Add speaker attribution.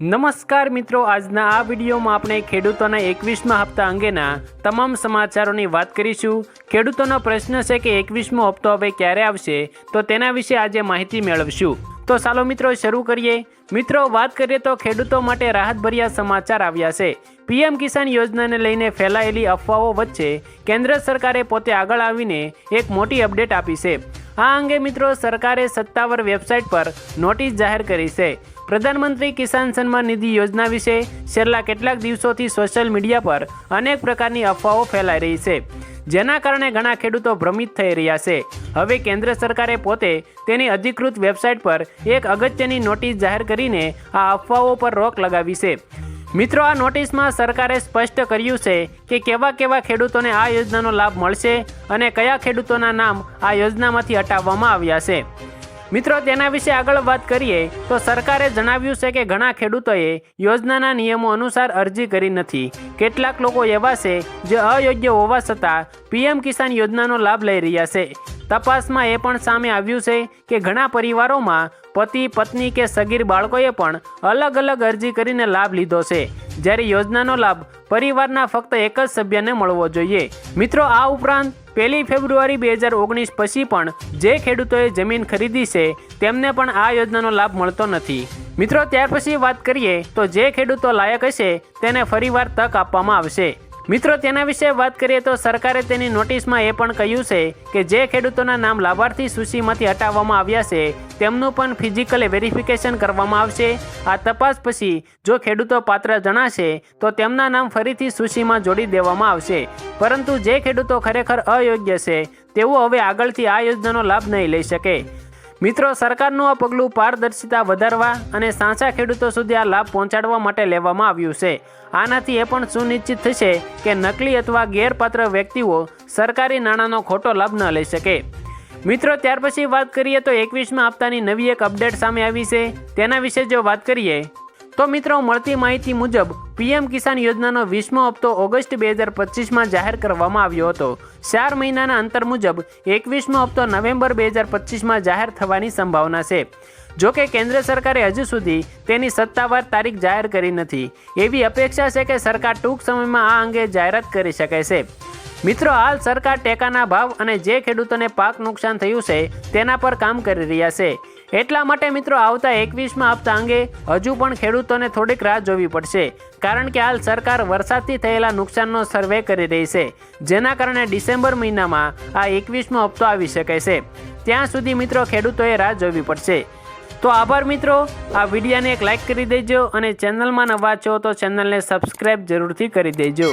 Speaker 1: નમસ્કાર મિત્રો, આજના આ વિડીયોમાં આપણે ખેડૂતોના 21મા હપ્તા અંગેના તમામ સમાચારોની વાત કરીશું। ખેડૂતોનો પ્રશ્ન છે કે 21મો હપ્તો હવે ક્યારે આવશે, તો તેના વિશે આજે માહિતી મેળવશું। તો ચાલો મિત્રો શરૂ કરીએ। મિત્રો વાત કરીએ તો ખેડૂતો માટે રાહતભર્યા સમાચાર આવ્યા છે। પીએમ કિસાન યોજનાને લઈને ફેલાયેલી અફવાઓ વચ્ચે કેન્દ્ર સરકારે પોતે આગળ આવીને એક મોટી અપડેટ આપી છે। આ અંગે મિત્રો સરકારે સત્તાવાર વેબસાઇટ પર નોટિસ જાહેર કરી છે। પ્રધાનમંત્રી કિસાન સન્માન નિધિ યોજના વિશે છેલ્લા કેટલાક દિવસોથી સોશિયલ મીડિયા પર અનેક પ્રકારની અફવાઓ ફેલાઈ રહી છે, જેના કારણે ઘણા ખેડૂતો ભ્રમિત થઈ રહ્યા છે। હવે કેન્દ્ર સરકારે પોતે તેની અધિકૃત વેબસાઇટ પર એક અગત્યની નોટિસ જાહેર કરીને આ અફવાઓ પર રોક લગાવી છે। મિત્રો, આ નોટિસમાં સરકારે સ્પષ્ટ કર્યું છે કે કેવા કેવા ખેડૂતોને આ યોજનાનો લાભ મળશે અને કયા ખેડૂતોના નામ આ યોજનામાંથી હટાવવામાં આવ્યા છે। મિત્રો, તેના વિશે આગળ વાત કરીએ તો સરકારે જણાવ્યું છે કે ઘણા ખેડૂતોએ યોજનાના નિયમો અનુસાર અરજી કરી નથી। કેટલાક લોકો એવા છે જે અયોગ્ય હોવા છતાં પીએમ કિસાન યોજનાનો લાભ લઈ રહ્યા છે। તપાસમાં એ પણ સામે આવ્યું છે કે ઘણા પરિવારોમાં પતિ, પત્ની કે સગીર બાળકોએ પણ અલગ અલગ અરજી કરીને લાભ લીધો છે, જ્યારે યોજનાનો લાભ પરિવારના ફક્ત એક જ સભ્યને મળવો જોઈએ। મિત્રો, આ ઉપરાંત 1 ફેબ્રુઆરી 2019 પછી પણ જે ખેડૂતોએ જમીન ખરીદી છે તેમને પણ આ યોજનાનો લાભ મળતો નથી। મિત્રો, ત્યાર પછી વાત કરીએ તો જે ખેડૂતો લાયક હશે તેને ફરીવાર તક આપવામાં આવશે। મિત્રો, તેના વિશે વાત કરીએ તો સરકારે તેની નોટિસમાં એ પણ કહ્યું છે કે જે ખેડૂતોના નામ લાભાર્થી સૂચિમાંથી હટાવવામાં આવ્યા છે તેમનું પણ ફિઝિકલ વેરિફિકેશન કરવામાં આવશે। આ તપાસ પછી જો ખેડૂતો પાત્ર જણાશે તો તેમના નામ ફરીથી સૂચિમાં જોડી દેવામાં આવશે, પરંતુ જે ખેડૂતો ખરેખર અયોગ્ય છે તેઓ હવે આગળથી આ યોજનાનો લાભ નહીં લઈ શકે। મિત્રો, સરકારનું આ પગલું પારદર્શિતા વધારવા અને સાચા ખેડૂતો સુધી આ લાભ પહોંચાડવા માટે લેવામાં આવ્યું છે। આનાથી એ પણ સુનિશ્ચિત થશે કે નકલી અથવા ગેરપાત્ર વ્યક્તિઓ સરકારી નાણાંનો ખોટો લાભ ન લઈ શકે। મિત્રો, ત્યાર પછી વાત કરીએ તો 21મા હપ્તાની નવી એક અપડેટ સામે આવી છે। તેના વિશે જો વાત કરીએ તો મિત્રો, મળતી માહિતી મુજબ પીએમ કિસાન યોજનાનો 20મો હપ્તો ઓગસ્ટ 2025માં જાહેર કરવામાં આવ્યો હતો। 4 મહિનાના અંતર મુજબ 21મો હપ્તો નવેમ્બર 2025માં જાહેર થવાની સંભાવના છે। જોકે કેન્દ્ર સરકારે હજુ સુધી તેની સત્તાવાર તારીખ જાહેર કરી નથી। એવી અપેક્ષા છે કે સરકાર ટૂંક સમયમાં આ અંગે જાહેરાત કરી શકે છે। મિત્રો, હાલ સરકાર ટેકાના ભાવ અને જે ખેડૂતોને પાક નુકસાન થયું છે તેના પર કામ કરી રહ્યા છે। એટલા માટે મિત્રો, આવતા 21મા હપ્તા અંગે હજુ પણ ખેડૂતોને થોડીક રાહ જોવી પડશે, કારણ કે હાલ સરકાર વરસાદથી થયેલા નુકસાનનો સર્વે કરી રહી છે, જેના કારણે ડિસેમ્બર મહિનામાં આ 21મો હપ્તો આવી શકે છે। ત્યાં સુધી મિત્રો ખેડૂતોએ રાહ જોવી પડશે। તો આભાર મિત્રો, આ વિડીયોને એક લાઇક કરી દેજો અને ચેનલમાં નવા છો તો ચેનલને સબસ્ક્રાઈબ જરૂરથી કરી દેજો।